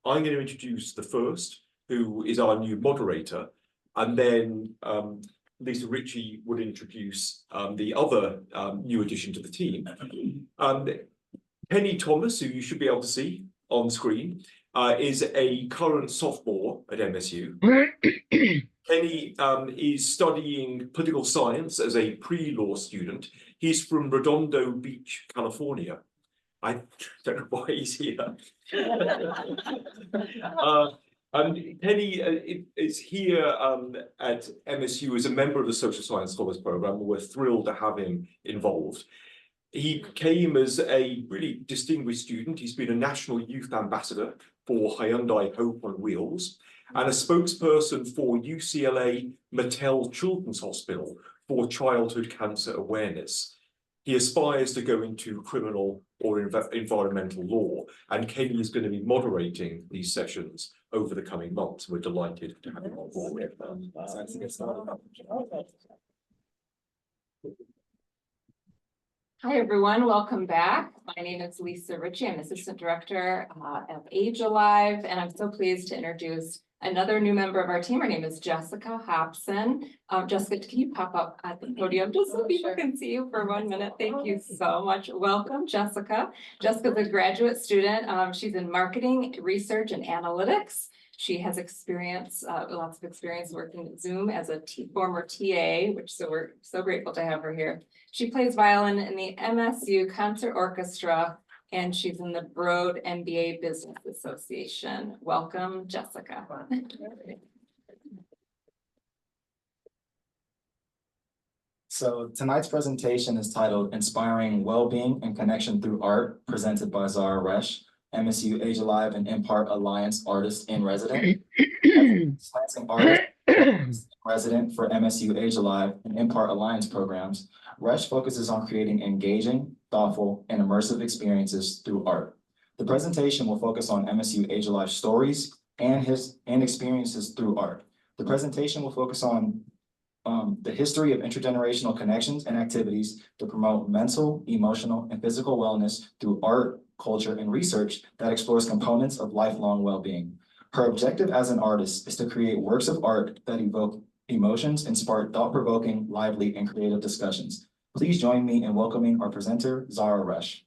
I'm going to introduce the first, who is our new moderator, and then Lisa Ritchie would introduce the other new addition to the team. Penny Thomas, who you should be able to see on screen, is a current sophomore at MSU. Kenny is studying political science as a pre-law student. He's from Redondo Beach, California. I don't know why he's here. And Penny is here at MSU as a member of the Social Science Scholars Program. We're thrilled to have him involved. He came as a really distinguished student. He's been a National Youth Ambassador for Hyundai Hope on Wheels and a spokesperson for UCLA Mattel Children's Hospital for childhood cancer awareness. He aspires to go into criminal or environmental law, and Kenny is going to be moderating these sessions over the coming months. We're delighted to have him on board. Hi, everyone. Welcome back. My name is Lisa Ritchie. I'm Assistant Director of AgeAlive, and I'm so pleased to introduce another new member of our team. Her name is Jessica Hobson. Jessica, can you pop up at the podium just so people can see you for 1 minute? Thank you so much. Welcome, Jessica. Jessica's a graduate student. She's in marketing, research, and analytics. She has experience, lots of experience working at Zoom as a former TA, so we're so grateful to have her here. She plays violin in the MSU Concert Orchestra, and she's in the Broad MBA Business Association. Welcome, Jessica. So tonight's presentation is titled Inspiring Wellbeing and Connection Through Art, presented by Zahrah Resh, MSU AgeAlive and Impart Alliance Artist-In-Residence. Lansing Artist Resident for MSU AgeAlive and Impart Alliance programs, Resh focuses on creating engaging, thoughtful, and immersive experiences through art. The presentation will focus on MSU AgeAlive stories and experiences through art. The presentation will focus on the history of intergenerational connections and activities to promote mental, emotional, and physical wellness through art, culture, and research that explores components of lifelong well-being. Her objective as an artist is to create works of art that evoke emotions and spark thought-provoking, lively, and creative discussions. Please join me in welcoming our presenter, Zahrah Resh.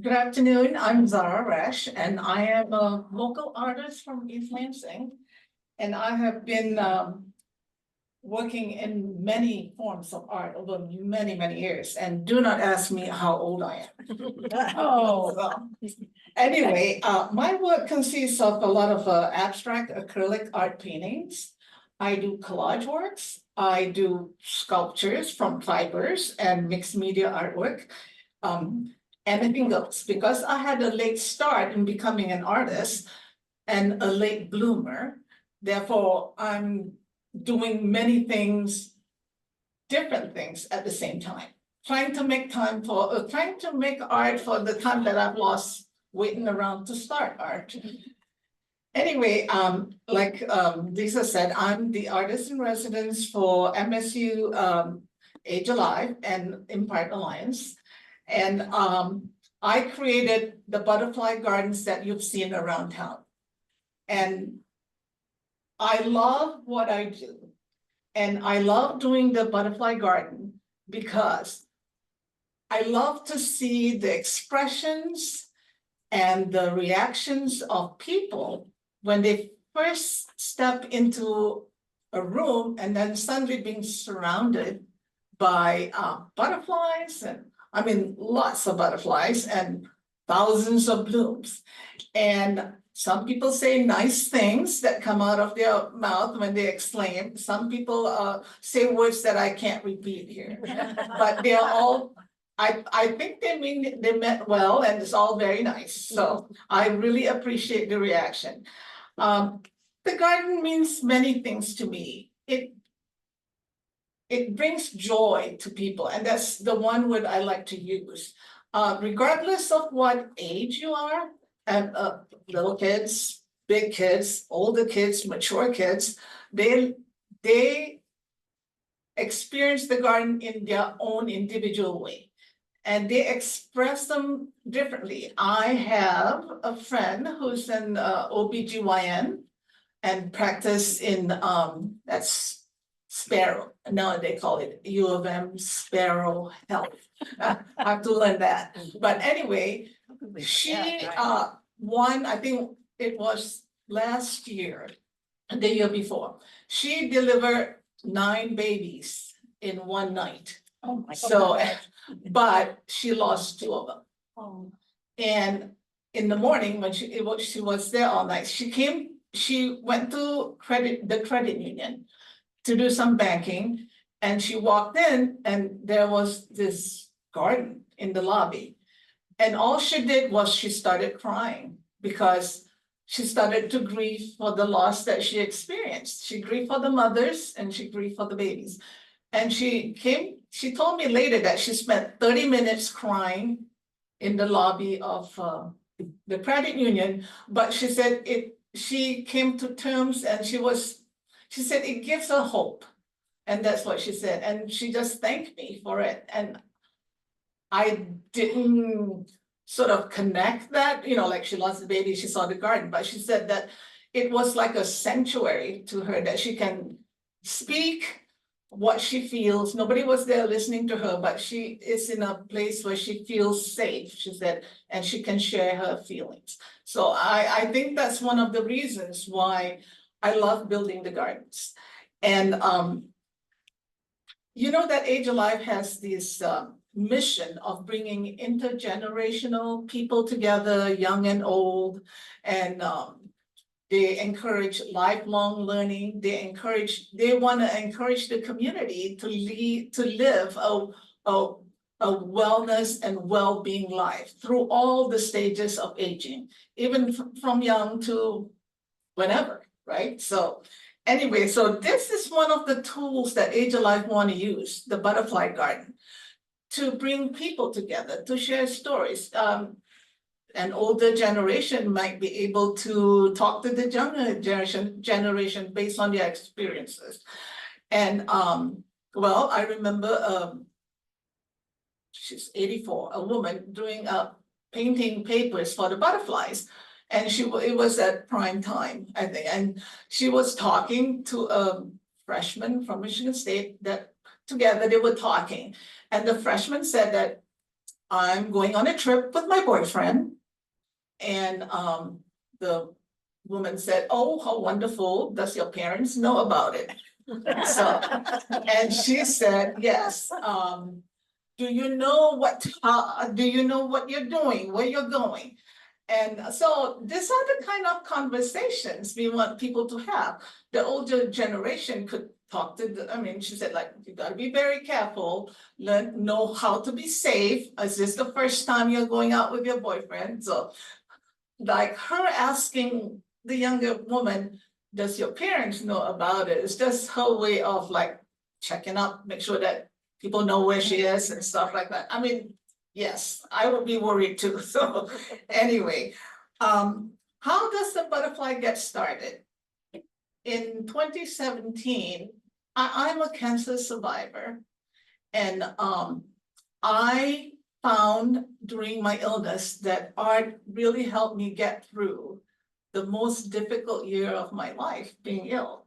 Good afternoon, I'm Zahrah Resh, and I am a local artist from East Lansing. And I have been working in many forms of art over many, many years. And do not ask me how old I am. Oh, well. Anyway, my work consists of a lot of abstract acrylic art paintings. I do collage works. I do sculptures from fibers and mixed media artwork. Anything goes, because I had a late start in becoming an artist and a late bloomer. Therefore, I'm doing many things, different things at the same time. Trying to make art for the time that I've lost waiting around to start art. Anyway, like Lisa said, I'm the artist-in-residence for MSU AgeAlive and Impart Alliance. And I created the butterfly gardens that you've seen around town. And I love what I do. And I love doing the butterfly garden because I love to see the expressions and the reactions of people when they first step into a room and then suddenly being surrounded by butterflies, and I mean lots of butterflies and thousands of blooms. And some people say nice things that come out of their mouth when they exclaim. Some people say words that I can't repeat here, but they're all, I think they meant well, and it's all very nice. So I really appreciate the reaction. The garden means many things to me. It brings joy to people, and that's the one word I like to use. Regardless of what age you are, and little kids, big kids, older kids, mature kids, they experience the garden in their own individual way. and they express them differently. I have a friend who's an OBGYN and practice in that's Sparrow. Now they call it U of M Sparrow Health. I have to learn that. But anyway, she won, I think it was last year, the year before. She delivered 9 babies in one night. Oh my So, God. but she lost 2 of them. Oh. And in the morning, when she was there all night, she went to the credit union to do some banking. And she walked in and there was this garden in the lobby. And all she did was she started crying because she started to grieve for the loss that she experienced. She grieved for the mothers and she grieved for the babies. And she told me later that she spent 30 minutes crying in the lobby of the credit union, but she said she came to terms and she said it gives her hope. And that's what she said. And she just thanked me for it. And I didn't sort of connect that, like she lost the baby, she saw the garden, but she said that it was like a sanctuary to her, that she can speak what she feels. Nobody was there listening to her, but she is in a place where she feels safe, she said, and she can share her feelings. So I think that's one of the reasons why I love building the gardens. And you know that AgeAlive has this mission of bringing intergenerational people together, young and old, and they encourage lifelong learning. They want to encourage the community to live a wellness and well-being life through all the stages of aging, even from young to whenever, right? So anyway, so this is one of the tools that AgeAlive want to use, the butterfly garden, to bring people together, to share stories. An older generation might be able to talk to the younger generation based on their experiences. And well, I remember she's 84, a woman doing painting papers for the butterflies. And it was at prime time, I think. And she was talking to a freshman from Michigan State that together they were talking. And the freshman said that I'm going on a trip with my boyfriend. And the woman said, oh, how wonderful. Does your parents know about it? So, and she said, yes. Do you know what you're doing, where you're going? And so these are the kind of conversations we want people to have. The older generation could talk to she said, like, you gotta be very careful, know how to be safe. Is this the first time you're going out with your boyfriend? So like her asking the younger woman, does your parents know about it? It's just her way of like checking up, make sure that people know where she is and stuff like that. Yes, I would be worried too. So anyway, how does the butterfly get started? In 2017, I'm a cancer survivor. And I found during my illness that art really helped me get through the most difficult year of my life, being ill.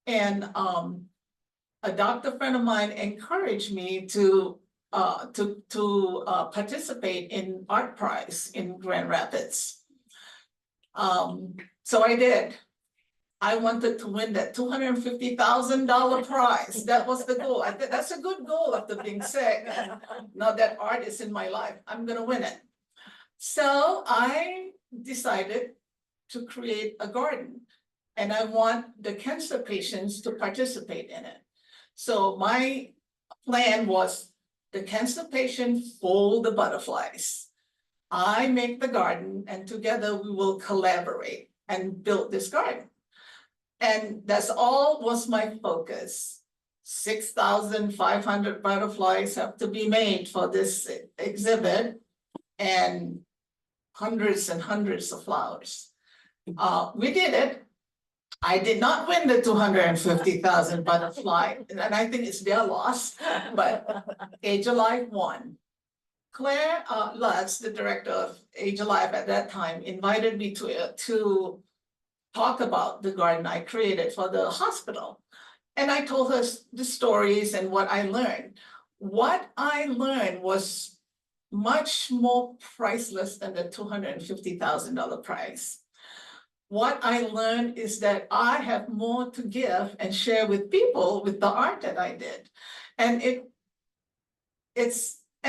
And a doctor friend of mine encouraged me to participate in Art Prize in Grand Rapids. So I did. I wanted to win that $250,000 prize. That was the goal. I think that's a good goal after being sick. Now that art is in my life, I'm gonna win it. So I decided to create a garden, and I want the cancer patients to participate in it. So my plan was the cancer patients fold the butterflies. I make the garden, and together we will collaborate and build this garden. And that's all was my focus. 6,500 butterflies have to be made for this exhibit, and hundreds and hundreds of flowers. We did it. I did not win the 250,000 butterfly, and I think it's their loss, but AgeAlive won. Claire Lutz, the director of AgeAlive at that time, invited me to talk about the garden I created for the hospital. And I told her the stories and what I learned. What I learned was much more priceless than the $250,000 prize. What I learned is that I have more to give and share with people with the art that I did. And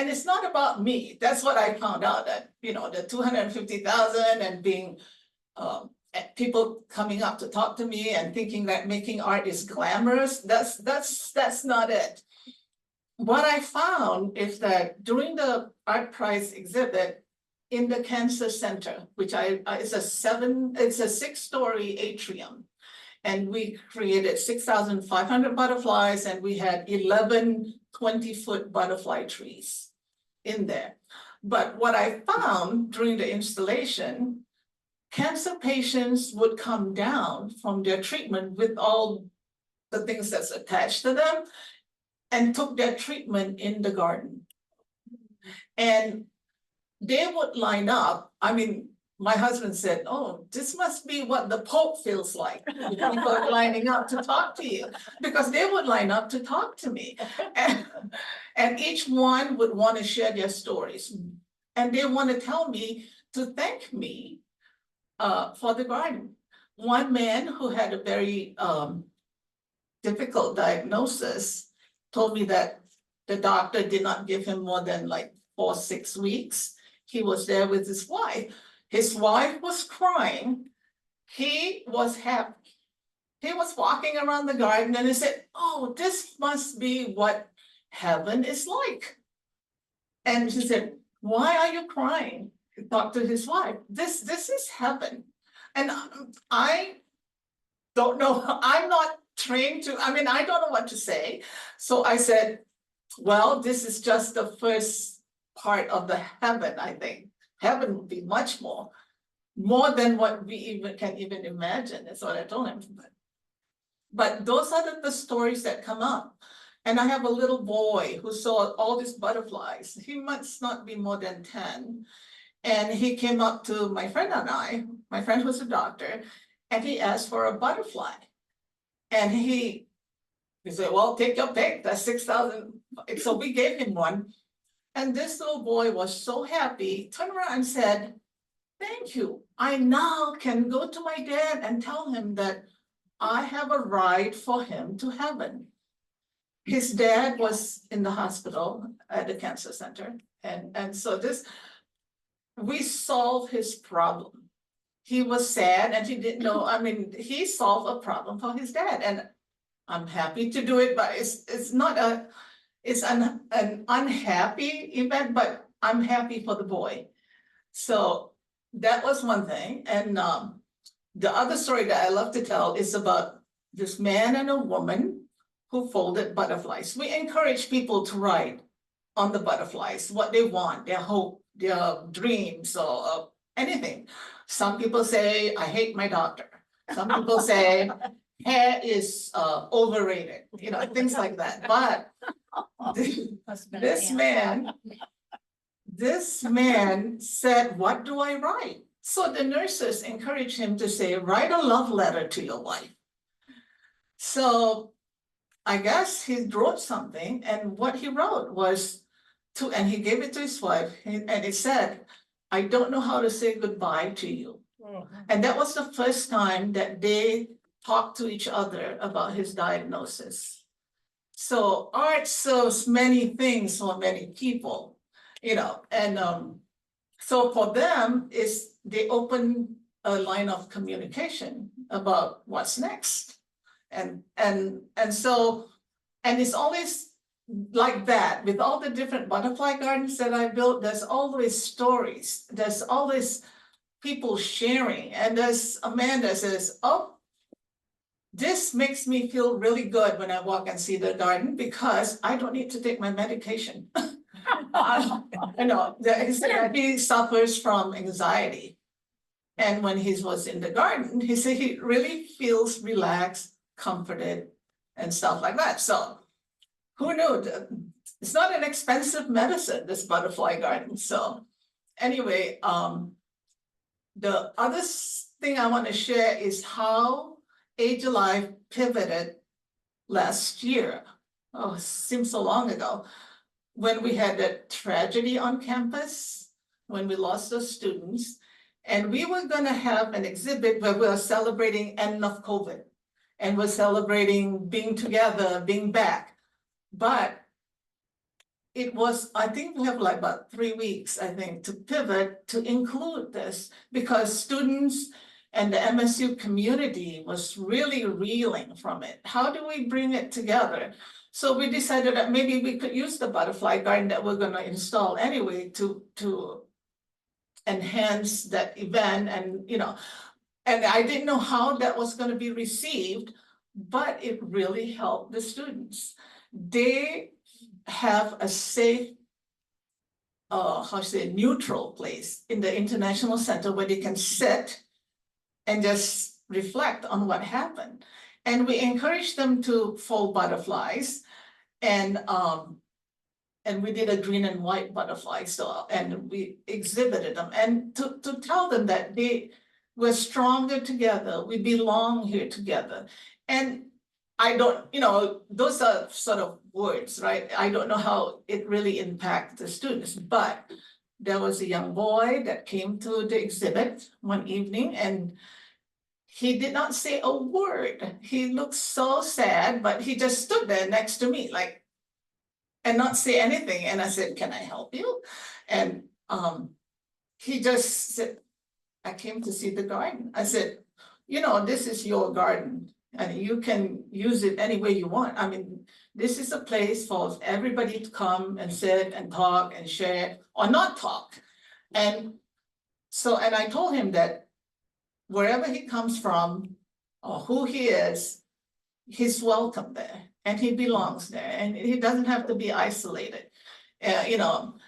it's not about me. That's what I found out, that, you know, the 250,000 and being people coming up to talk to me and thinking that making art is glamorous. That's not it. What I found is that during the art prize exhibit in the cancer center, which it's a 6-story atrium, and we created 6,500 butterflies, and we had 11 20-foot butterfly trees in there. But what I found during the installation, cancer patients would come down from their treatment with all the things that's attached to them and took their treatment in the garden. And they would line up. I mean, my husband said, oh, this must be what the Pope feels like. People are lining up to talk to you, because they would line up to talk to me. And each one would want to share their stories. And they want to tell me to thank me for the garden. One man who had a very difficult diagnosis told me that the doctor did not give him more than like 4 or 6 weeks. He was there with his wife. His wife was crying. He was happy. He was walking around the garden and he said, oh, this must be what heaven is like. And she said, why are you crying? He talked to his wife. This is heaven. And I don't know, I'm not trained to, I mean, I don't know what to say. So I said, well, this is just the first part of the heaven, I think. Heaven would be much more than what we can even imagine, is what I told him. But those are the stories that come up. And I have a little boy who saw all these butterflies. He must not be more than 10. And he came up to my friend and I, my friend was a doctor, and he asked for a butterfly. And he said, well, take your pick, that's 6,000. So we gave him one. And this little boy was so happy, turned around and said, thank you. I now can go to my dad and tell him that I have a ride for him to heaven. His dad was in the hospital at the cancer center. And so we solved his problem. He was sad and he didn't know, I mean, he solved a problem for his dad. And I'm happy to do it, but it's not it's an unhappy event, but I'm happy for the boy. So that was one thing. And the other story that I love to tell is about this man and a woman who folded butterflies. We encourage people to write on the butterflies, what they want, their hope, their dreams, or anything. Some people say, I hate my doctor. Some people say, hair is overrated, you know, things like that. But this man said, what do I write? So the nurses encouraged him to say, write a love letter to your wife. So I guess he wrote something, and what he wrote was and he gave it to his wife, and it said, I don't know how to say goodbye to you. And that was the first time that they talked to each other about his diagnosis. So art serves many things for many people, you know, and so for them, they open a line of communication about what's next. And so it's always like that with all the different butterfly gardens that I built. There's always stories, there's always people sharing, and there's a man that says, oh, this makes me feel really good when I walk and see the garden because I don't need to take my medication. You know, he suffers from anxiety. And when he was in the garden, he said he really feels relaxed, comforted, and stuff like that. So who knew it's not an expensive medicine, this butterfly garden. So anyway, the other thing I want to share is how AgeAlive pivoted last year. Oh, it seems so long ago, when we had that tragedy on campus, when we lost those students. And we were gonna have an exhibit where we are celebrating end of COVID. And we're celebrating being together, being back. But it was, I think we have like about 3 weeks, I think, to pivot to include this, because students and the MSU community was really reeling from it. How do we bring it together? So we decided that maybe we could use the butterfly garden that we're gonna install anyway to enhance that event. And, you know, and I didn't know how that was gonna be received, but it really helped the students. They have a safe, neutral place in the International Center where they can sit and just reflect on what happened. And we encourage them to fold butterflies, and we did a green and white butterfly, so, and we exhibited them, and to tell them that we're stronger together, we belong here together. And I don't, you know, those are sort of words, right? I don't know how it really impacts the students, but there was a young boy that came to the exhibit one evening, and he did not say a word. He looked so sad, but he just stood there next to me, like, and not say anything. And I said, "Can I help you?" And he just said, "I came to see the garden." I said, "You know, this is your garden, and you can use it any way you want. I mean, this is a place for everybody to come and sit and talk and share, or not talk." And so, and I told him that wherever he comes from or who he is, he's welcome there and he belongs there, and he doesn't have to be isolated. You know,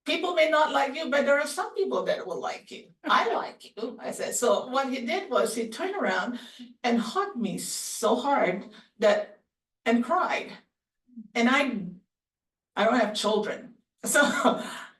people may not like you, but there are some people that will like you. I like you, I said. So what he did was he turned around and hugged me so hard that, and cried. And I don't have children. So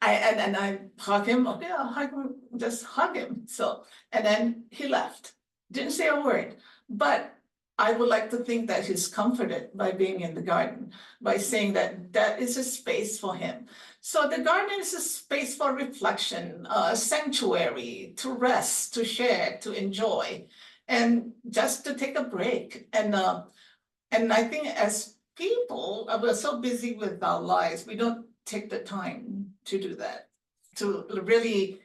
I hug him, okay, I'll hug him, just hug him. So, and then he left, didn't say a word. But I would like to think that he's comforted by being in the garden, by saying that that is a space for him. So the garden is a space for reflection, a sanctuary to rest, to share, to enjoy, and just to take a break. And I think as people, we're so busy with our lives, we don't take the time to do that, to really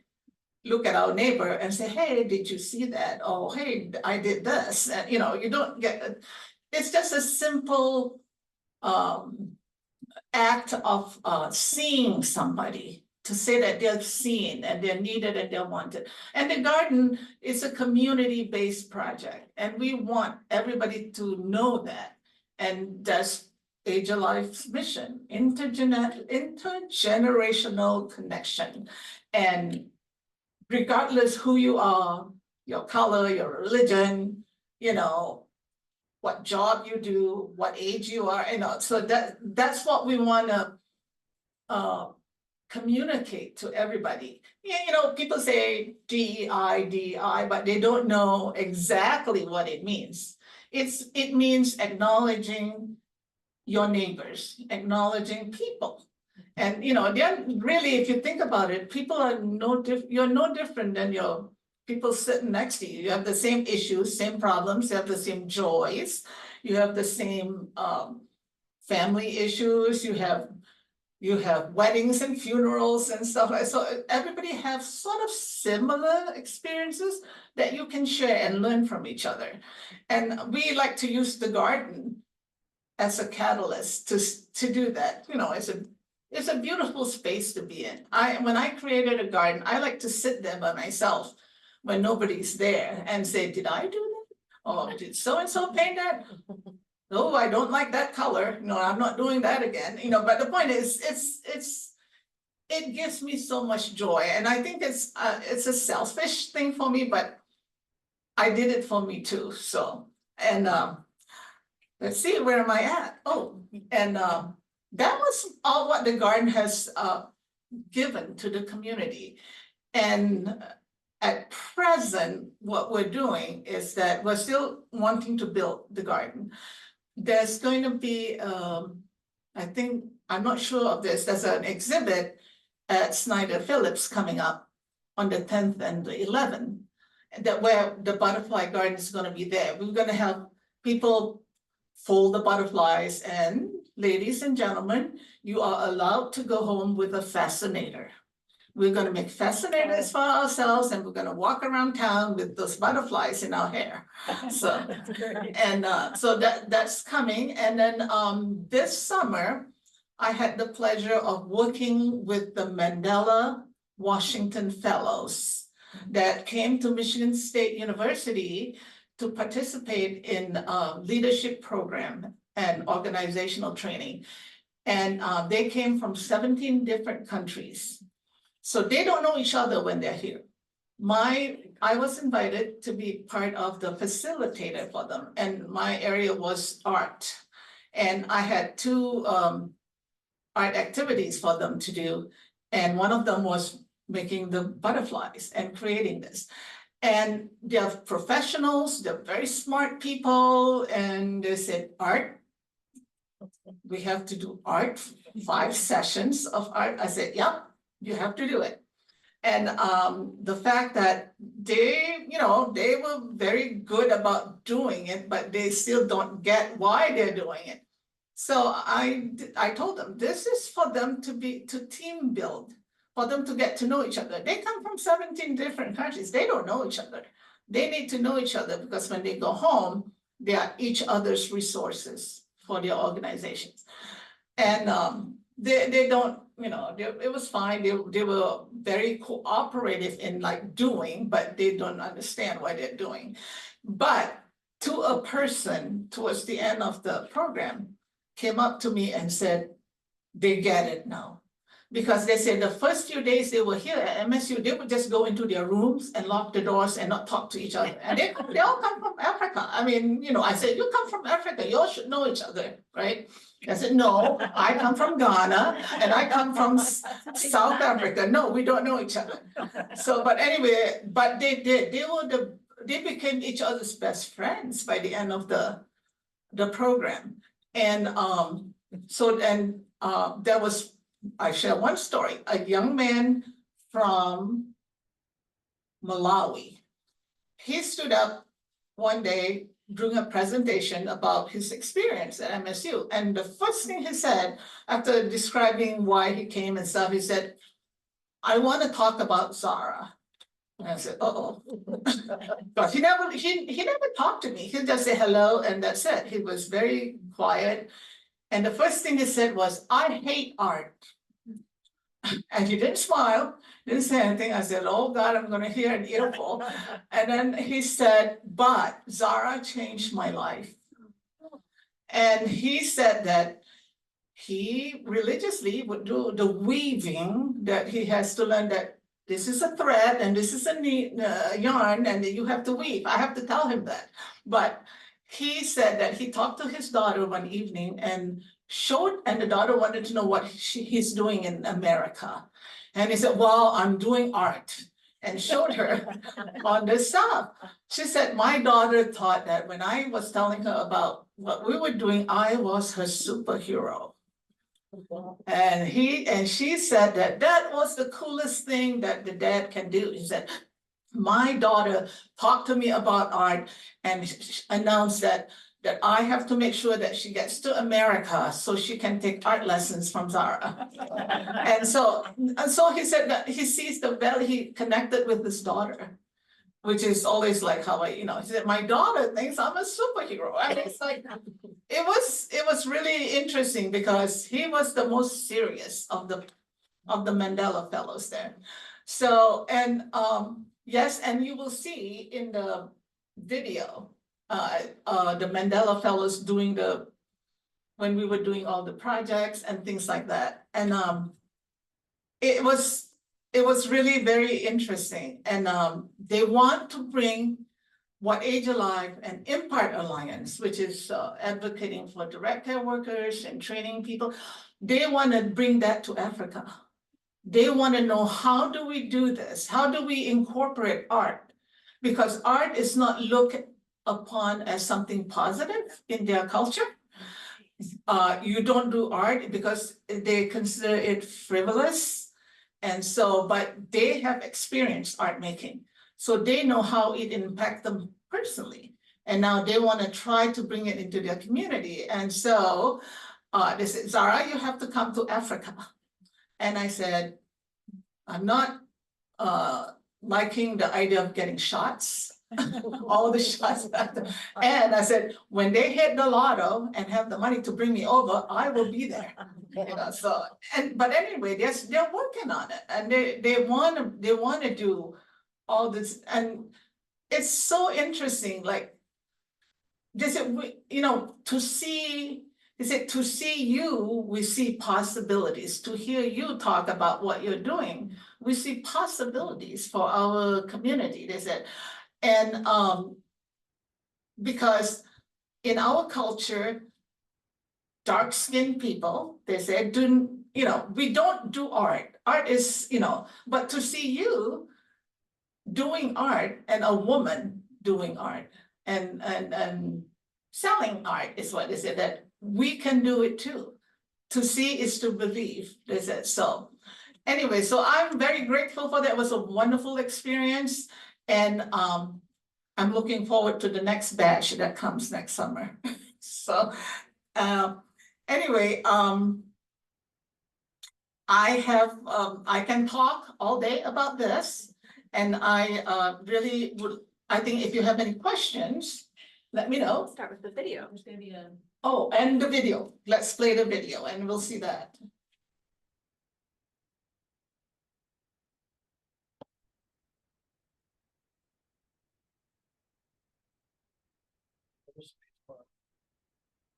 look at our neighbor and say, "Hey, did you see that?" Oh, "Hey, I did this." And, you know, you don't get, it's just a simple act of seeing somebody, to say that they're seen and they're needed and they're wanted. And the garden is a community-based project, and we want everybody to know that. And that's AgeAlive's mission, intergenerational connection. And regardless who you are, your color, your religion, you know, what job you do, what age you are, you know, so that's what we want to communicate to everybody. Yeah, you know, people say DEI, but they don't know exactly what it means. It means acknowledging your neighbors, acknowledging people. And, you know, they're really, if you think about it, people are you're no different than your people sitting next to you. You have the same issues, same problems, you have the same joys, you have the same family issues, you have weddings and funerals and stuff like that. So everybody has sort of similar experiences that you can share and learn from each other. And we like to use the garden as a catalyst to do that. You know, it's a beautiful space to be in. When I created a garden, I like to sit there by myself when nobody's there and say, "Did I do that? Oh, did so-and-so paint that? Oh, I don't like that color. No, I'm not doing that again." You know, but the point is, it gives me so much joy. And I think it's a selfish thing for me, but I did it for me too. So, and let's see, where am I at? Oh, and that was all what the garden has given to the community. And at present, what we're doing is that we're still wanting to build the garden. There's going to be, I think, I'm not sure of this, there's an exhibit at Snyder Phillips coming up on the 10th and the 11th, that where the butterfly garden is going to be there. We're going to have people fold the butterflies, and ladies and gentlemen, you are allowed to go home with a fascinator. We're going to make fascinators for ourselves, and we're going to walk around town with those butterflies in our hair. So, and so that's coming. And then this summer, I had the pleasure of working with the Mandela Washington Fellows that came to Michigan State University to participate in leadership program and organizational training. And they came from 17 different countries. So they don't know each other when they're here. I was invited to be part of the facilitator for them, and my area was art. And I had two art activities for them to do. And one of them was making the butterflies and creating this. And they're professionals, they're very smart people, and they said, art, we have to do art, 5 sessions of art. I said, yep, you have to do it. And the fact that they were very good about doing it, but they still don't get why they're doing it. So I told them, this is for them to team build, for them to get to know each other. They come from 17 different countries. They don't know each other. They need to know each other, because when they go home, they are each other's resources for their organizations. And they don't, it was fine. They were very cooperative in like doing, but they don't understand what they're doing. But to a person towards the end of the program came up to me and said, they get it now. Because they said the first few days they were here at MSU, they would just go into their rooms and lock the doors and not talk to each other. And they all come from Africa. I mean, I said, you come from Africa, you all should know each other, right? I said, no, I come from Ghana and I come from South Africa. No, we don't know each other. So, but anyway, but they did. They became each other's best friends by the end of the program. And there was, I share one story, a young man from Malawi. He stood up one day during a presentation about his experience at MSU. And the first thing he said, after describing why he came and stuff, he said, I want to talk about Zahrah. And I said, uh-oh. But he never talked to me. He just said hello, and that's it. He was very quiet. And the first thing he said was, I hate art. And he didn't smile, didn't say anything. I said, oh God, I'm going to hear an earful. And then he said, but Zahrah changed my life. And he said that he religiously would do the weaving, that he has to learn that this is a thread and this is a yarn and you have to weave. I have to tell him that. But he said that he talked to his daughter one evening and the daughter wanted to know what he's doing in America. And he said, well, I'm doing art, and showed her on this stuff. She said, my daughter thought that when I was telling her about what we were doing, I was her superhero. And she said that was the coolest thing that the dad can do. He said, my daughter talked to me about art and announced that I have to make sure that she gets to America so she can take art lessons from Zahrah. and so he said that he sees the value, he connected with his daughter, which is always like how he said, my daughter thinks I'm a superhero. I mean, it's like, it was really interesting because he was the most serious of the Mandela Fellows there. So, and yes, and you will see in the video, the Mandela Fellows when we were doing all the projects and things like that. And it was really very interesting. And they want to bring what AgeAlive and Impart Alliance, which is advocating for direct care workers and training people, they want to bring that to Africa. They want to know, how do we do this? How do we incorporate art? Because art is not looked upon as something positive in their culture. You don't do art because they consider it frivolous. And so, but they have experienced art making. So they know how it impacts them personally. And now they want to try to bring it into their community. And so they said, Zahrah, you have to come to Africa. And I said, I'm not liking the idea of getting shots, all the shots. And I said, when they hit the lotto and have the money to bring me over, I will be there. You know, so, but anyway, they're working on it, and they want to do all this, and it's so interesting. Like they said, you know, to see you, we see possibilities. To hear you talk about what you're doing, we see possibilities for our community. They said, and because in our culture, dark-skinned people, they said, we don't do art. Art is, but to see you doing art and a woman doing art and selling art is what they said, that we can do it too. To see is to believe, they said. So anyway, so I'm very grateful for that. It was a wonderful experience. And I'm looking forward to the next batch that comes next summer. So anyway, I can talk all day about this, and I really would, I think if you have any questions, let me know. Start with the video. Oh, and the video. Let's play the video and we'll see that.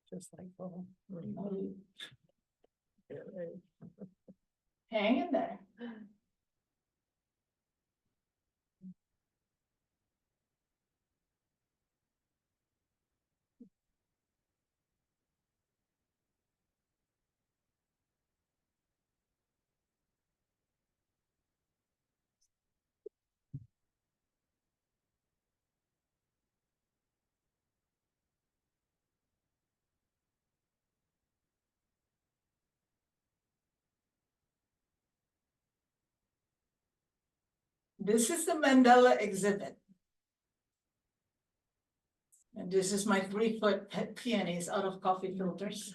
Just like, oh. Hang in there. This is the Mandela exhibit. And this is my 3-foot peonies out of coffee filters.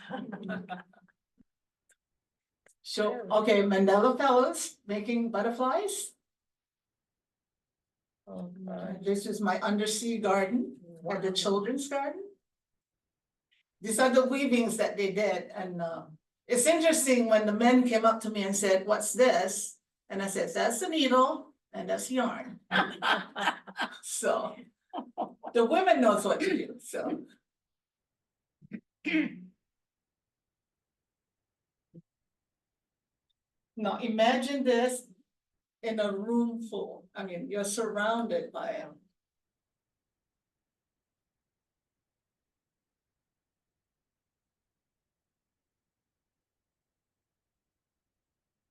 So, okay, Mandela Fellows making butterflies. Oh, my. This is my undersea garden, or the children's garden. These are the weavings that they did. And it's interesting when the men came up to me and said, what's this? And I said, that's the needle and that's yarn. So the women knows what to do, so. Now imagine this in a room full. I mean, you're surrounded by them.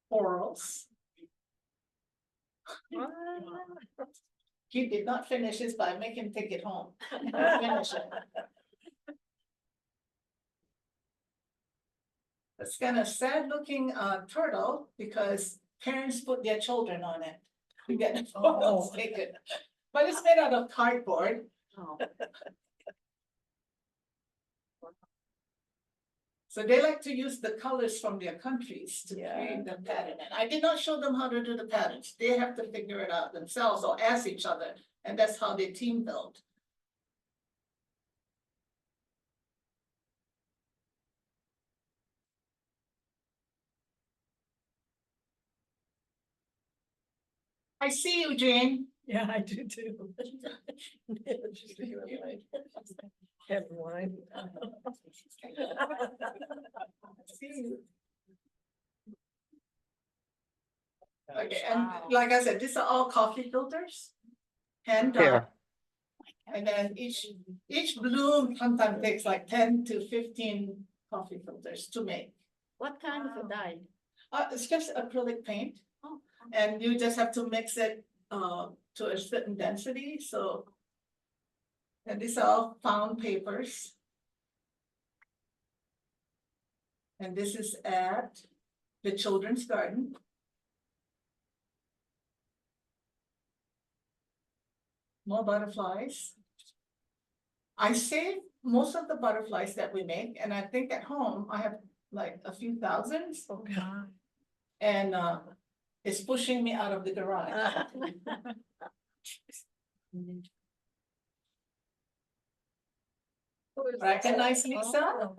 Corals. He did not finish his, but I make him take it home. Finish it. It's kind of sad looking turtle because parents put their children on it. We get the photos taken. But it's made out of cardboard. So they like to use the colors from their countries to create the pattern. And I did not show them how to do the patterns. They have to figure it out themselves or ask each other. And that's how they team build. I see you, Jane. Yeah, I do too. Have wine. See you. Okay, and like I said, these are all coffee filters. Hand dyed. And then each bloom sometimes takes like 10 to 15 coffee filters to make. What kind of a dye? It's just acrylic paint. Oh. And you just have to mix it to a certain density, so. And these are all found papers. And this is at the children's garden. More butterflies. I save most of the butterflies that we make, and I think at home I have like a few thousands, Okay. and it's pushing me out of the garage. Recognize Lisa?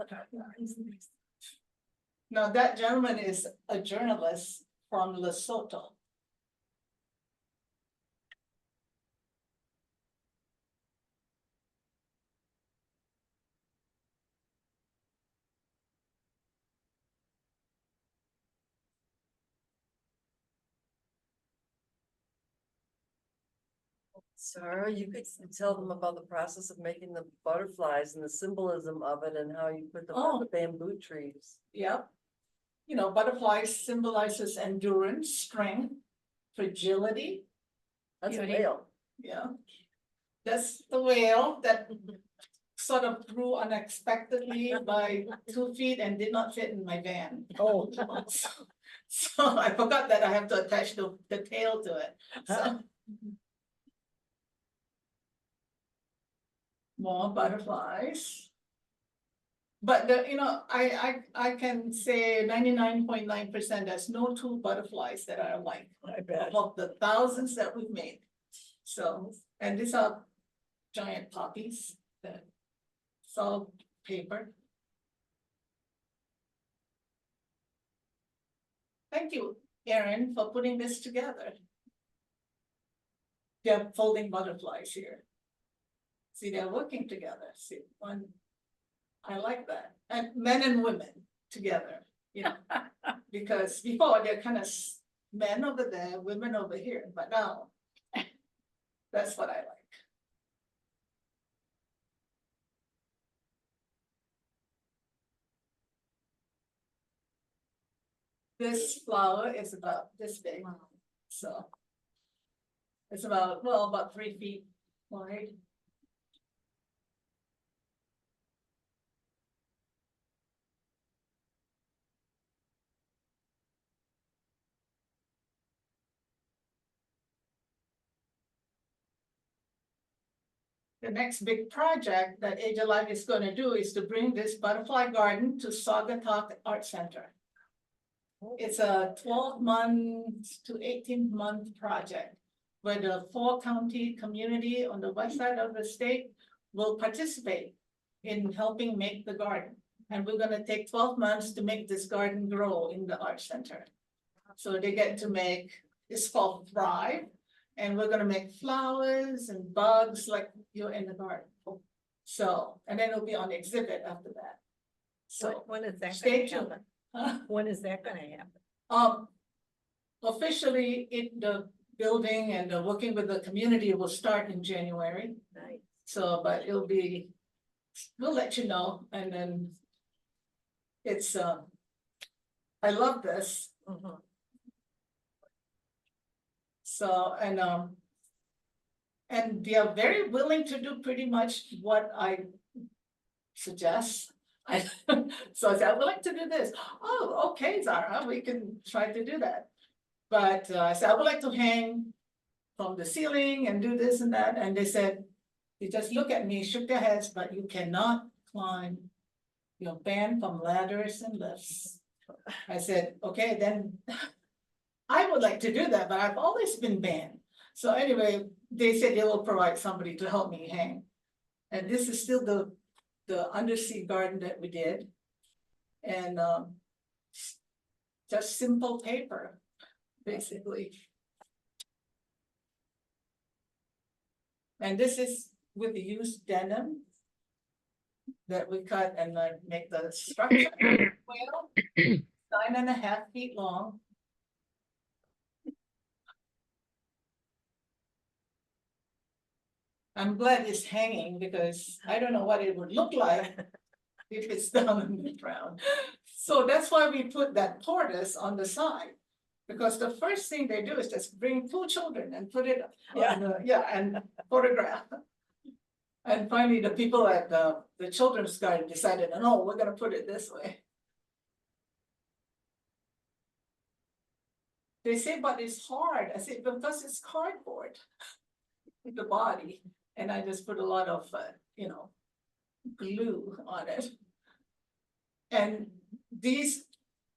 Now, that gentleman is a journalist from Lesotho. Sarah, you could tell them about the process of making the butterflies and the symbolism of it and how you put them on the bamboo trees. Yep. You know, butterflies symbolizes endurance, strength, fragility. That's a Beauty. whale. Yeah. That's the whale that sort of grew unexpectedly by 2 feet and did not fit in my van. Oh. So I forgot that I have to attach the tail to it, so. More butterflies. But you know, I can say 99.9% there's no two butterflies that are alike. I bet. Of the thousands that we've made. So, and these are giant poppies that it's all paper. Thank you, Erin, for putting this together. They're folding butterflies here. See, they're working together. See, one, I like that. And men and women together, you know, because before they're kind of men over there, women over here, but now that's what I like. This flower is about this big, so. It's about, well, about 3 feet wide. The next big project that AgeAlive is going to do is to bring this butterfly garden to Saugatuck Art Center. It's a 12-month to 18-month project where the 4-county community on the west side of the state will participate in helping make the garden. And we're going to take 12 months to make this garden grow in the art center. So they get to make, it's called Thrive. And we're gonna make flowers and bugs like you're in the garden. So, and then it'll be on exhibit after that. So When is that? stay gonna tuned. happen? When is that gonna happen? Officially, the building and the working with the community will start in January. Nice. So, but it'll be, we'll let you know, and then it's, I love this. Mhm. So, and they are very willing to do pretty much what I suggest. So I said, I would like to do this. Oh, okay, Zahrah, we can try to do that. But I said, I would like to hang from the ceiling and do this and that. And they said, you just look at me, shook their heads, but you cannot climb. You're banned from ladders and lifts. I said, okay, then I would like to do that, but I've always been banned. So anyway, they said they will provide somebody to help me hang. And this is still the undersea garden that we did. And just simple paper, basically. And this is with the used denim that we cut and make the structure. Well, 9.5 feet long. I'm glad it's hanging because I don't know what it would look like if it's down on the ground. So that's why we put that tortoise on the side. Because the first thing they do is just bring 2 children and put it on and photograph. And finally, the people at the children's garden decided, no, we're gonna put it this way. They say, but it's hard. I said, because it's cardboard, the body. And I just put a lot of, glue on it. And these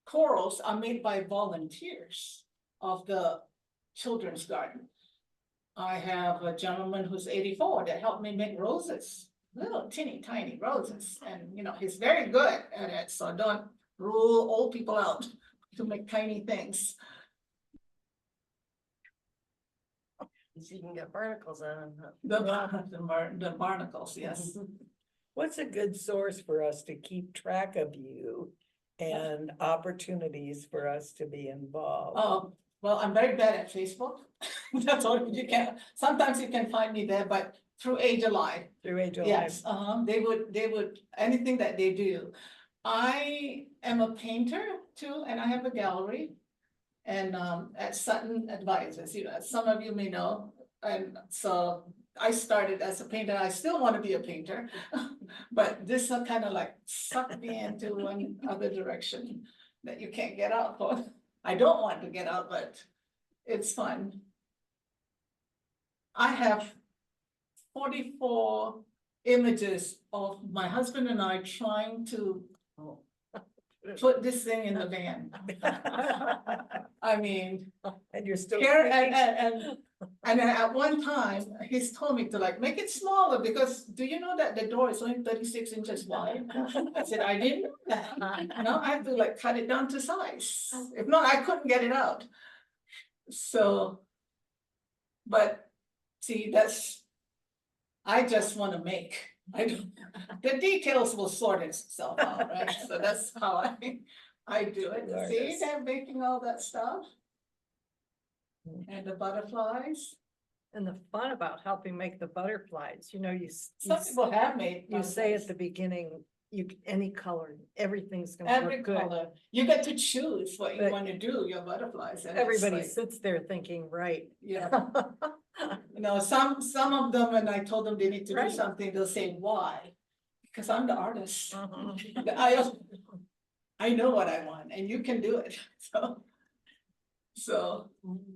corals are made by volunteers of the children's garden. I have a gentleman who's 84 that helped me make roses, little teeny tiny roses. And, he's very good at it. So don't rule old people out to make tiny things. So you can get barnacles on them. The barnacles, yes. What's a good source for us to keep track of you and opportunities for us to be involved? Well, I'm very bad at Facebook. That's all you can. Sometimes you can find me there, but through AgeAlive. Through AgeAlive? Yes, they would, anything that they do. I am a painter too, and I have a gallery. And at Sutton Advisors, as some of you may know, and so I started as a painter. I still want to be a painter, but this kind of like sucked me into one other direction that you can't get out of. I don't want to get out, but it's fun. I have 44 images of my husband and I trying to put this thing in the van. I mean, And you're still. here and at one time, he's told me to make it smaller because do you know that the door is only 36 inches wide? I said, I didn't know that. I have to cut it down to size. If not, I couldn't get it out. So, but see, I just want to make. I don't, the details will sort itself out, right? So that's how I do it. See, they're making all that stuff. And the butterflies. And the fun about helping make the butterflies, you Some people have made. you say at butterflies. the beginning, any color, everything's gonna Every look good. color. You get to choose what you But want to do, your butterflies. And it's Everybody like, sits there thinking, right. yeah. Some of them, when I told them they need to do Right. something, they'll say, why? Because I'm the artist. Mhm. I know what I want and you can do it. So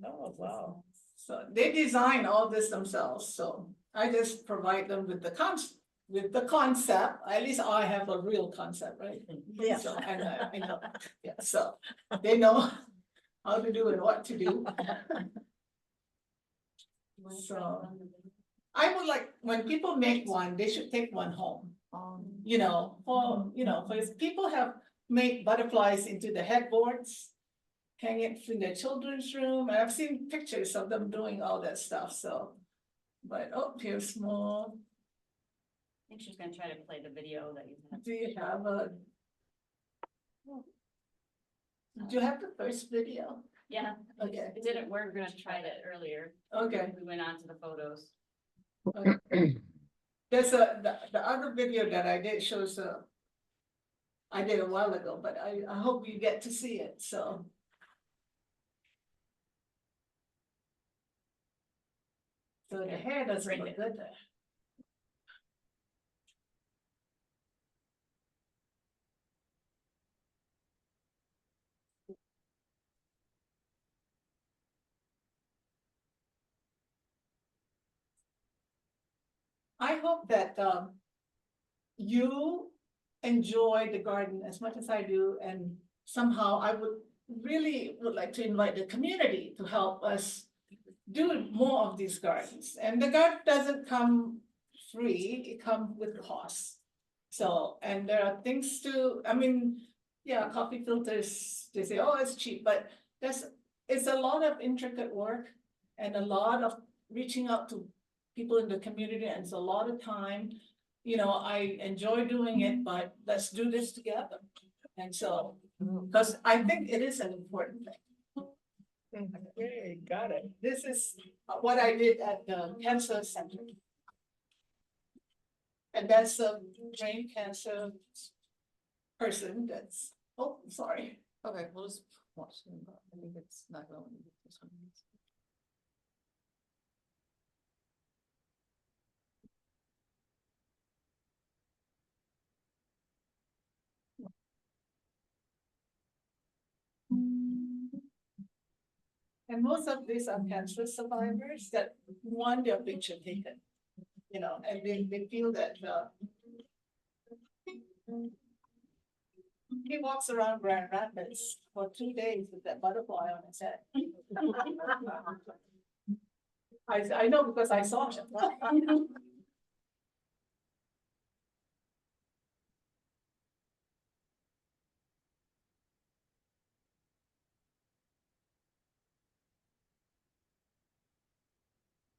Oh, wow. so they design all this themselves. So I just provide them with the concept. At least I have a real concept, right? Yeah. So, and I know, yeah, so they know how to do and what to do. So I would like, when people make one, they should take one home. Because people have made butterflies into the headboards, hang it in their children's room, and I've seen pictures of them doing all that stuff, so. But, here's more. I think she's gonna try to play the video that you have. Do you have do you have the first video? Yeah. Okay. It didn't work. We're gonna try that earlier. Okay. We went on to the photos. There's the other video that I did shows I did a while ago, but I hope you get to see it, so. So the hair doesn't look good there. I hope that you enjoy the garden as much as I do, and somehow I would like to invite the community to help us do more of these gardens. And the garden doesn't come free, it comes with costs. So, and there are things coffee filters, they say, oh, it's cheap, but it's a lot of intricate work and a lot of reaching out to people in the community, and it's a lot of time. I enjoy doing it, but let's do this together. And so, because I think it is an important thing. Okay, got it. This is what I did at the cancer center. And that's a brain cancer person that's, oh, sorry. Okay, we'll just watch them. I think it's not going. And most of these are cancer survivors that want their picture taken, you know, and they feel that, he walks around Grand Rapids for 2 days with that butterfly on his head. I know because I saw him.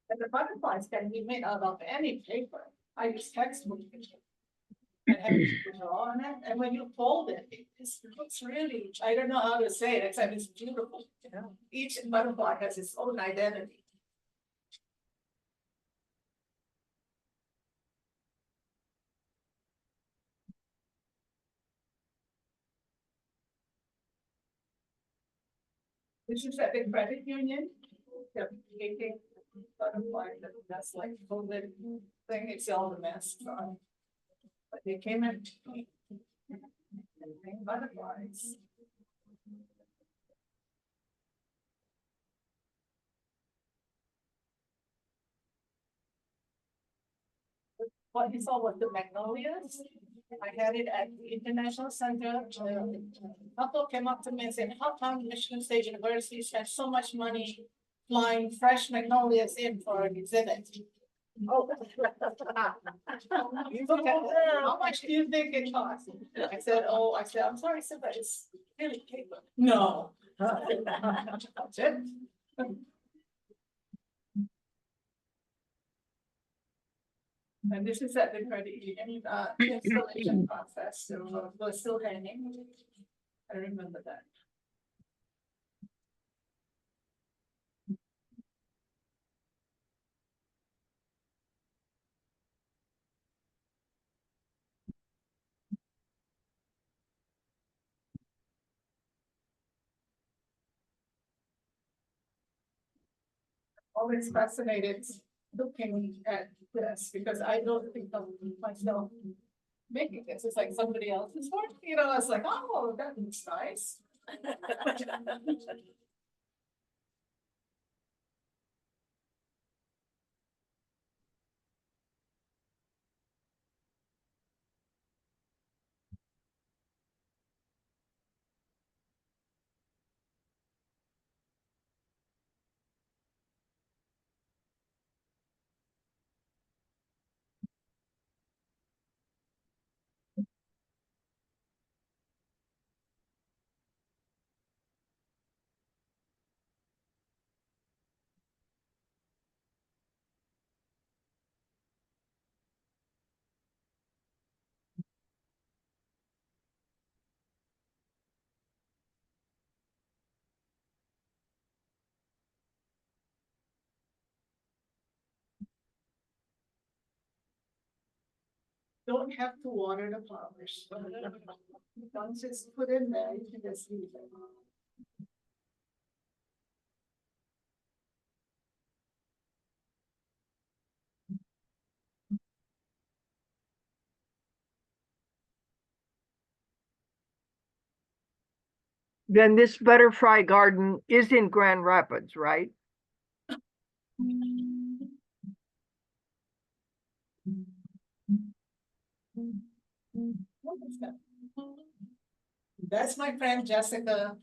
And the butterflies can be made out of any paper. I use textbook picture. And have you draw on it, and when you fold it, it looks really, I don't know how to say it, except it's beautiful. You know? Each butterfly has its own identity. This is at the credit union. The big butterfly, that's like COVID thing, it's all the masks on. But they came in. And butterflies. What you saw was the magnolias. I had it at the International Center. A couple came up to me and said, how come Michigan State University spent so much money flying fresh magnolias in for an exhibit? Oh. You look at it, how much do you think it cost? I said, I'm sorry, sir, but it's really paper. No. That's it. And this is at the credit union, installation process, so we're still hanging. I remember that. Always fascinated looking at this because I don't think of myself making this. It's like somebody else's work, you know. I was like, oh, that looks nice. Don't have to water the flowers. Once it's put in there, you can just leave it. Then this butterfly garden is in Grand Rapids, right? What is that? That's my friend Jessica,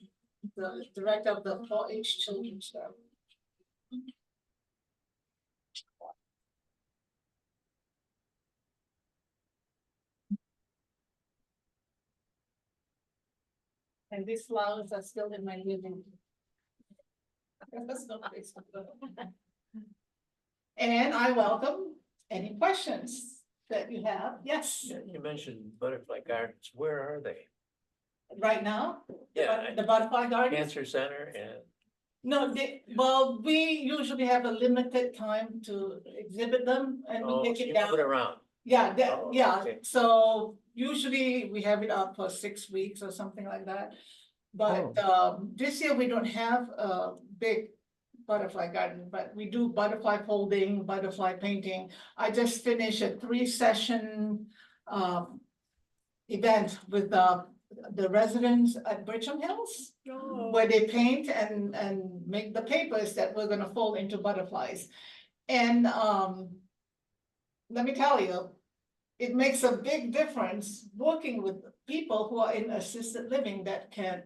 the director of the 4-H Children's Show. And these flowers are still in my living room. That's no place to go. And I welcome any questions that you have. Yes, You mentioned butterfly gardens. Where are they? right now, Yeah, the butterfly garden. Cancer Center and No, well, we usually have a limited time to exhibit them and we oh, take so it you down. move it around. Yeah, Oh, yeah, okay. so usually we have it up for 6 weeks or something like that. But this year we don't have a big butterfly garden, but we do butterfly folding, butterfly painting. I just finished a 3-session event with the residents at Bircham Hills, where they paint and make the papers that we're gonna fold into butterflies. And let me tell you, it makes a big difference working with people who are in assisted living that can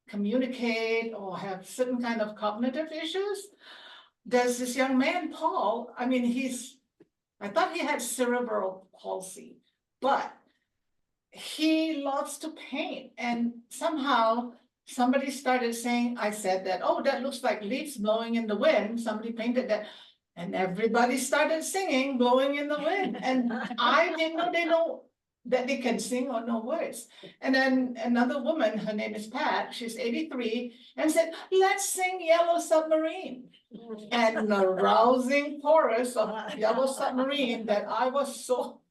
communicate or have certain kind of cognitive issues. There's this young man, Paul, I mean, I thought he had cerebral palsy, but he loves to paint, and somehow somebody started saying, I said that, oh, that looks like leaves blowing in the wind, somebody painted that. And everybody started singing, blowing in the wind, and I didn't know that they can sing or know words. And then another woman, her name is Pat, she's 83, and said, let's sing Yellow Submarine. And a rousing chorus of Yellow Submarine that I was so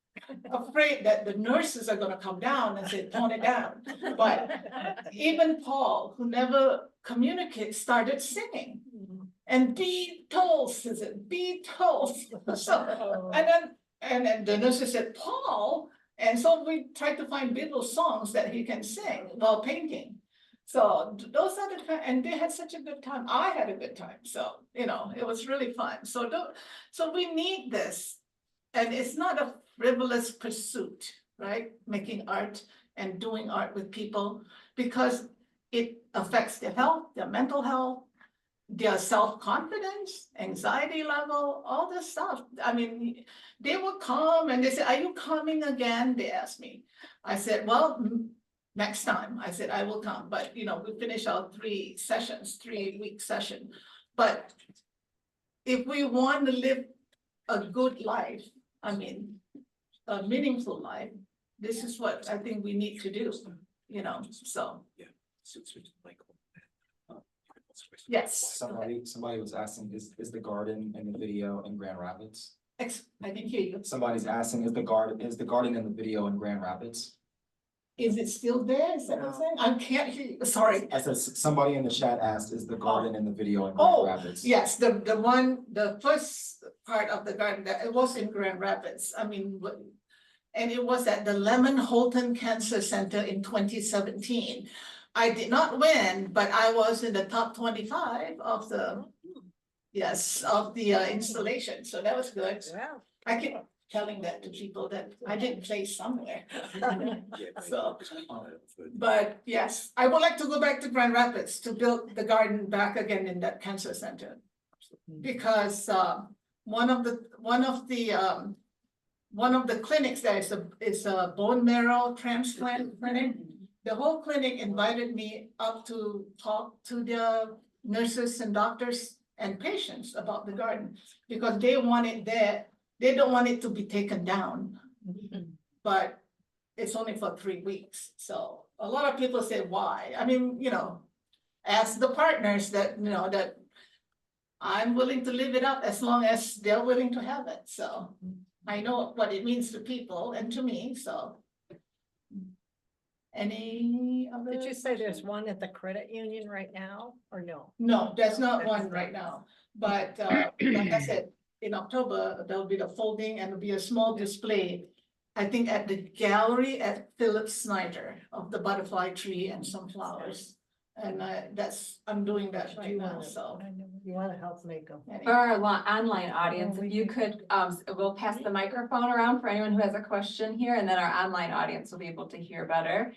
afraid that the nurses are gonna come down and say, tone it down. But even Paul, who never communicates, started singing. And Beatles, is it Beatles? So, and then the nurses said, Paul, and so we tried to find Beatles songs that he can sing while painting. So those are the, and they had such a good time. I had a good time. So, you know, it was really fun. So we need this. And it's not a frivolous pursuit, right? Making art and doing art with people, because it affects their health, their mental health, their self-confidence, anxiety level, all this stuff. I mean, they would come and they said, are you coming again? They asked me. I said, well, next time. I said, I will come. But, you know, we finished our 3-week session. But if we want to live a good life, I mean, a meaningful life, this is what I think we need to do, you know, so. Yes. Somebody was asking, is the garden in the video in Grand Rapids? I didn't hear you. Somebody's asking, is the garden in the video in Grand Rapids? Is it still there? Is that what I'm saying? I can't hear you. Sorry. I said, somebody in the chat asked, is the garden in the video in Oh, Grand Rapids? yes, the first part of the garden, that it was in Grand Rapids. I mean, and it was at the Lemon Holton Cancer Center in 2017. I did not win, but I was in the top 25 of the, yes, of the installation. So that was good. Wow. I keep telling that to people that I didn't play somewhere. So, but yes, I would like to go back to Grand Rapids to build the garden back again in that cancer center. Because one of the clinics there is a bone marrow transplant clinic. The whole clinic invited me up to talk to the nurses and doctors and patients about the garden, because they want it there. They don't want it to be taken down, but it's only for 3 weeks. So a lot of people say, why? I mean, you know, ask the partners that, you know, that I'm willing to live it up as long as they're willing to have it. So I know what it means to people and to me, so. Any other? Did you say there's one at the credit union right now, or no? No, there's not one right now, but like I said, in October, there'll be the folding and it'll be a small display. I think at the gallery at Philip Snyder of the butterfly tree and some flowers. And I'm doing that right now, so. You wanna help make them. For our online audience, if you could, we'll pass the microphone around for anyone who has a question here, and then our online audience will be able to hear better.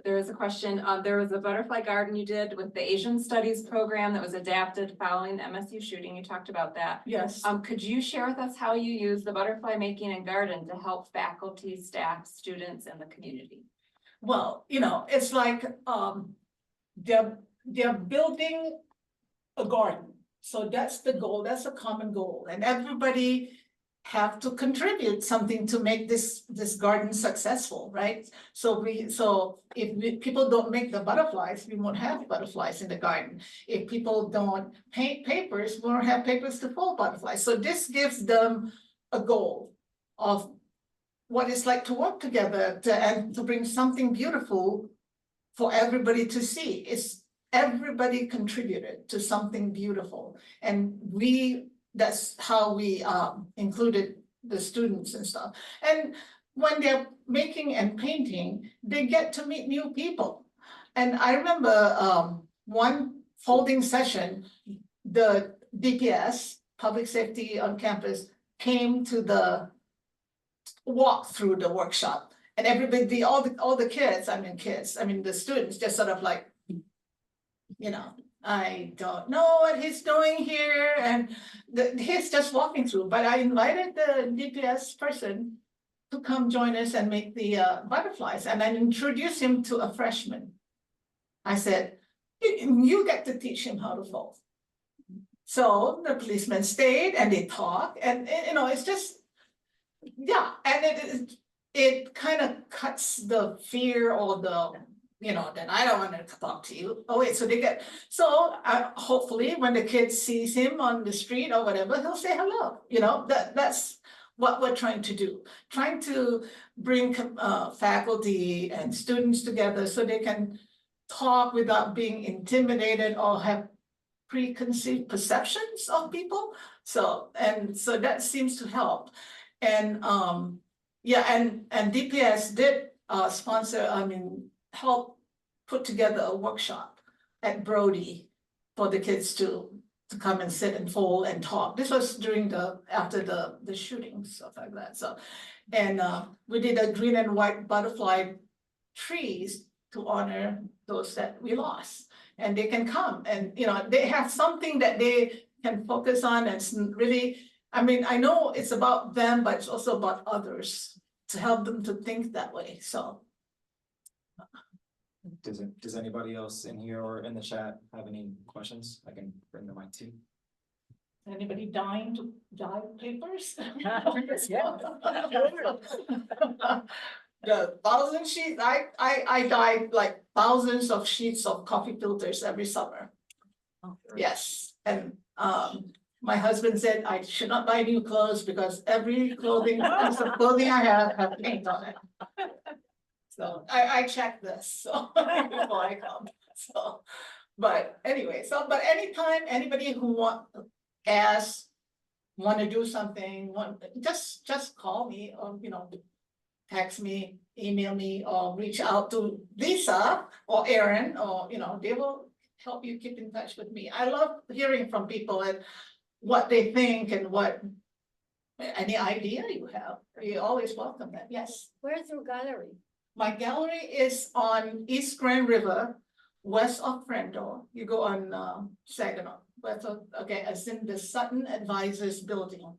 There is a question, there was a butterfly garden you did with the Asian Studies program that was adapted following the MSU shooting. You talked about that. Yes. Could you share with us how you use the butterfly making and garden to help faculty, staff, students, and the community? Well, you know, it's like, they're building a garden. So that's the goal, that's a common goal, and everybody have to contribute something to make this garden successful, right? So if people don't make the butterflies, we won't have butterflies in the garden. If people don't paint papers, we won't have papers to fold butterflies. So this gives them a goal. of what it's like to work together and to bring something beautiful for everybody to see. It's everybody contributed to something beautiful. And that's how we included the students and stuff. And when they're making and painting, they get to meet new people. And I remember one folding session, the DPS, Public Safety on Campus, came to walk through the workshop. And everybody, all the kids, the students just sort of like, I don't know what he's doing here, and he's just walking through. But I invited the DPS person to come join us and make the butterflies, and I introduced him to a freshman. I said, you get to teach him how to fold. So the policeman stayed and they talked, and it's just, yeah, and it kind of cuts the fear or the, that I don't want to talk to you. Oh wait, so hopefully when the kid sees him on the street or whatever, he'll say hello. That's what we're trying to do. Trying to bring faculty and students together so they can talk without being intimidated or have preconceived perceptions of people. So that seems to help. And and DPS did sponsor, help put together a workshop at Brody for the kids to come and sit and fold and talk. This was after the shooting, stuff like that. So, and we did a green and white butterfly trees to honor those that we lost. And they can come and, they have something that they can focus on. And it's really, I know it's about them, but it's also about others to help them to think that way. So. Does anybody else in here or in the chat have any questions? I can bring the mic to you. Anybody dying to dye papers? Yeah. The 1,000 sheets, I dye like thousands of sheets of coffee filters every summer. Yes, and my husband said I should not buy new clothes because every piece of clothing I have paint on it. So I check this, so before I come. So, but anyway, but anytime anybody who want to do something, just call me or text me, email me, or reach out to Lisa or Aaron, or they will help you keep in touch with me. I love hearing from people and what they think and any idea you have. You always welcome that. Yes. Where's your gallery? My gallery is on East Grand River, west of Frendor. You go on Saginaw, it's in the Sutton Advisors building.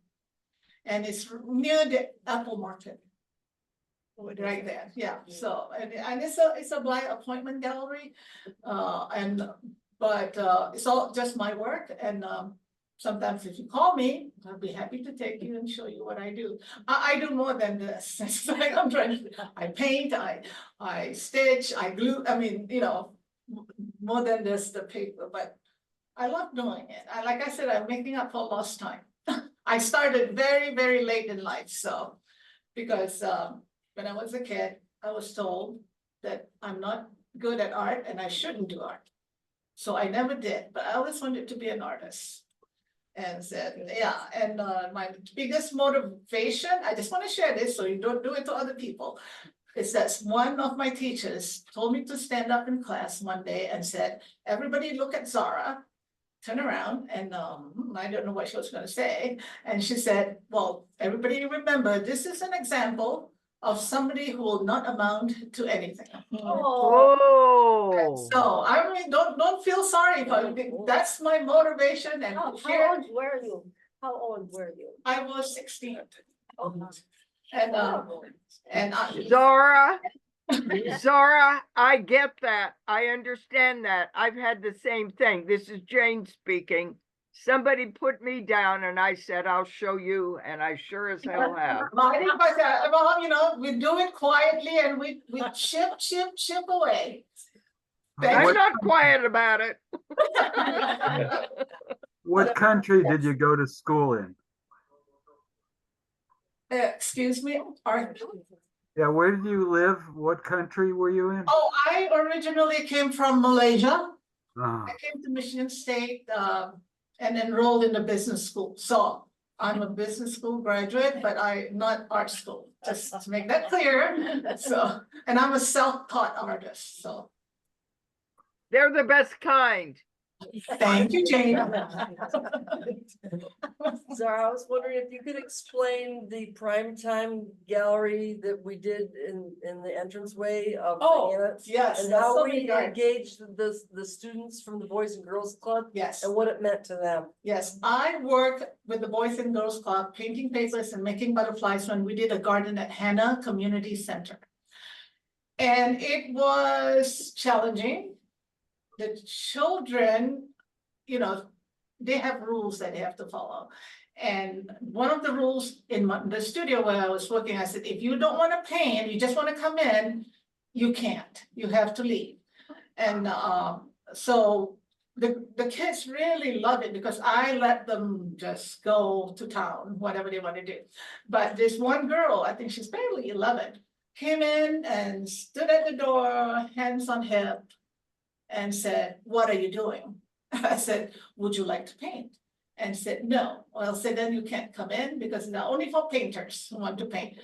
And it's near the Apple Market. Right there, yeah. So and it's a blind appointment gallery, but it's all just my work. And sometimes if you call me, I'll be happy to take you and show you what I do. I do more than this. It's like I paint, I stitch, I glue. More than just the paper. But I love doing it. Like I said, I'm making up for lost time. I started very, very late in life, so because when I was a kid, I was told that I'm not good at art and I shouldn't do art. So I never did, but I always wanted to be an artist. And said, yeah, and my biggest motivation, I just want to share this so you don't do it to other people, is that one of my teachers told me to stand up in class one day and said, everybody look at Zahrah, turn around, and I don't know what she was going to say. And she said, well, everybody remember, this is an example of somebody who will not amount to anything. Oh. So don't feel sorry for me. That's my motivation. And How old were you? How old were you? I was 16. Oh. And Zahrah, I get that. I understand that. I've had the same thing. This is Jane speaking. Somebody put me down and I said, I'll show you, and I sure as hell have. We do it quietly and we chip away. I'm not quiet about it. What country did you go to school in? Excuse me, art. Yeah, where did you live? What country were you in? Oh, I originally came from Malaysia. Ah, I came to Michigan State, and enrolled in the business school. So I'm a business school graduate, but not art school, just to make that clear. So, and I'm a self-taught artist, so They're the best kind. thank you, Jane. Zara, I was wondering if you could explain the primetime gallery that we did in the entranceway of the Oh, units. yes. And that's how so we regard- engaged the students from the Boys and Girls Club Yes, and what it meant to them. yes. I work with the Boys and Girls Club, painting papers and making butterflies when we did a garden at Hannah Community Center. And it was challenging. The children, they have rules that they have to follow. And one of the rules in the studio where I was working, I said, if you don't want to paint, you just want to come in, you can't, you have to leave. And so the kids really love it because I let them just go to town, whatever they want to do. But this one girl, I think she's barely 11, came in and stood at the door, hands on hip, and said, what are you doing? I said, would you like to paint? And said, no. Well, I said, then you can't come in because it's only for painters who want to paint.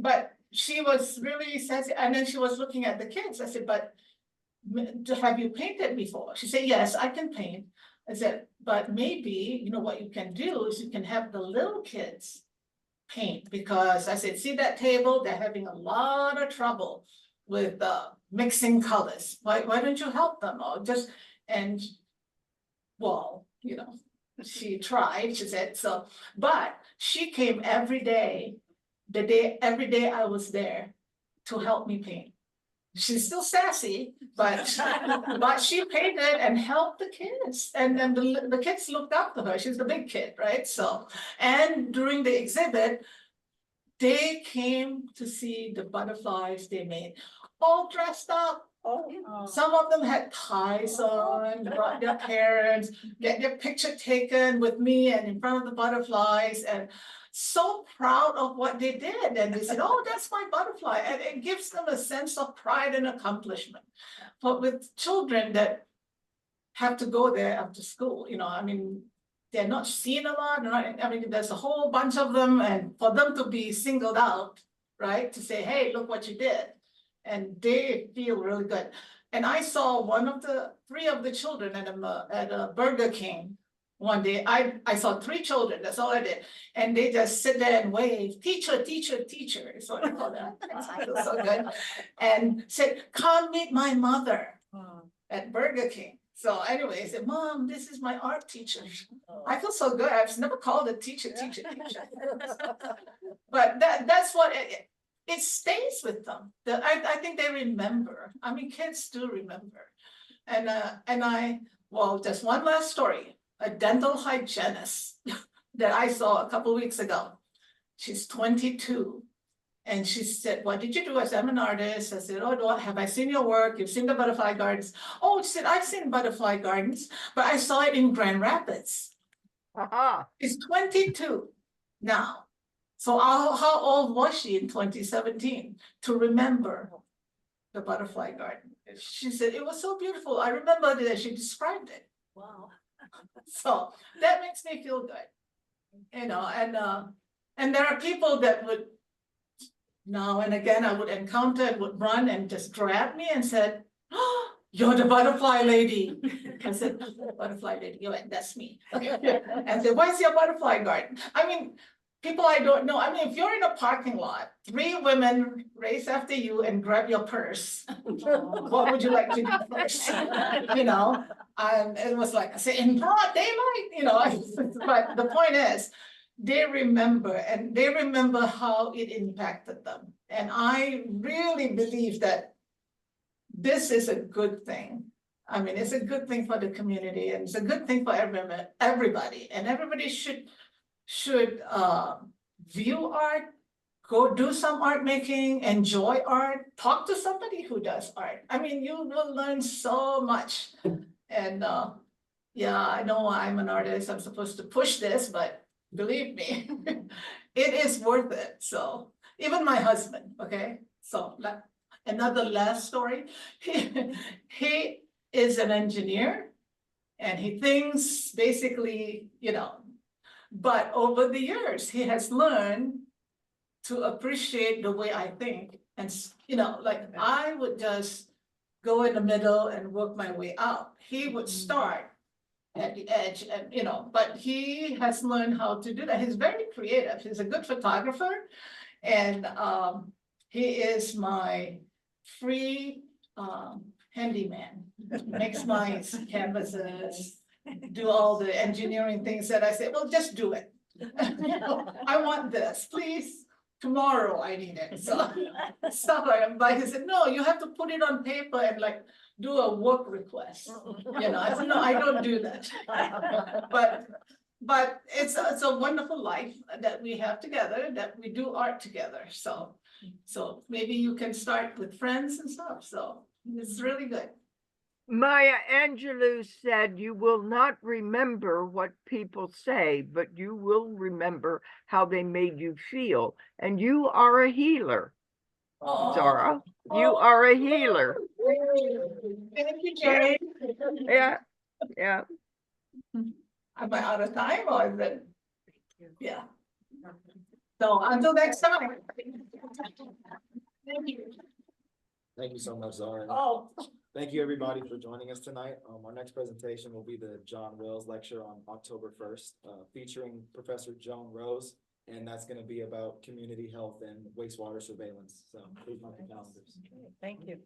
But she was really sassy. And then she was looking at the kids. I said, but have you painted before? She said, yes, I can paint. I said, but maybe, what you can do is you can have the little kids paint, because I said, see that table? They're having a lot of trouble with mixing colors. Why don't you help them? Or just, and well, she tried, she said so, but she came every day, every day I was there to help me paint. She's still sassy, but she painted and helped the kids. And then the kids looked up to her. She's the big kid, right? So, and during the exhibit, they came to see the butterflies they made, all dressed up. Some of them had ties on, brought their parents, get their picture taken with me and in front of the butterflies, and so proud of what they did. And they said, oh, that's my butterfly. And it gives them a sense of pride and accomplishment. But with children that have to go there after school, they're not seen a lot. There's a whole bunch of them, and for them to be singled out, right, to say, hey, look what you did. And they feel really good. And I saw three of the children at a Burger King one day. I saw three children, that's all I did. And they just sit there and wave, teacher, teacher, teacher. Is what I call that. I feel so good. And said, come meet my mother at Burger King. So anyway, I said, Mom, this is my art teacher. I feel so good. I've never called a teacher. But that's what it stays with them. I think they remember. Kids do remember. And just one last story. A dental hygienist that I saw a couple of weeks ago. She's 22. And she said, what did you do? I said, I'm an artist. I said, oh, have I seen your work? You've seen the butterfly gardens. Oh, she said, I've seen butterfly gardens, but I saw it in Grand Rapids. She's 22 now. So how old was she in 2017 to remember the butterfly garden? She said, it was so beautiful. I remember that she described it. Wow. So that makes me feel good, and there are people that would, now and again, I would encounter and would run and just grab me and said, oh, you're the butterfly lady. I said, butterfly lady, that's me. And said, where's your butterfly garden? People I don't know. If you're in a parking lot, three women race after you and grab your purse, what would you like to do first? And it was like, I said, in broad daylight, but the point is, they remember how it impacted them. And I really believe that this is a good thing. It's a good thing for the community, and it's a good thing for everybody. And everybody should view art, go do some art making, enjoy art, talk to somebody who does art. You will learn so much. And I know I'm an artist, I'm supposed to push this, but believe me, it is worth it, so, even my husband, okay, so like, another last story. He is an engineer. And he thinks basically, but over the years, he has learned to appreciate the way I think. And, like I would just go in the middle and work my way out. He would start at the edge and, but he has learned how to do that. He's very creative. He's a good photographer. And he is my free handyman. Makes my canvases, do all the engineering things that I say, well, just do it. I want this, please. Tomorrow I need it. So stuff like that. But he said, no, you have to put it on paper and like do a work request. I said, no, I don't do that. But it's a wonderful life that we have together, that we do art together. So maybe you can start with friends and stuff. So it's really good. Maya Angelou said, you will not remember what people say, but you will remember how they made you feel. And you are a healer, Zahrah. You are a healer. Thank you, Jane. Yeah. Am I out of time or is it? Yeah. So until next time. Thank you. Thank you so much, Zahrah. Oh. Thank you, everybody, for joining us tonight. Our next presentation will be the John Wells Lecture on October 1st, featuring Professor Joan Rose, and that's going to be about community health and wastewater surveillance. So please mark your calendars. Thank you.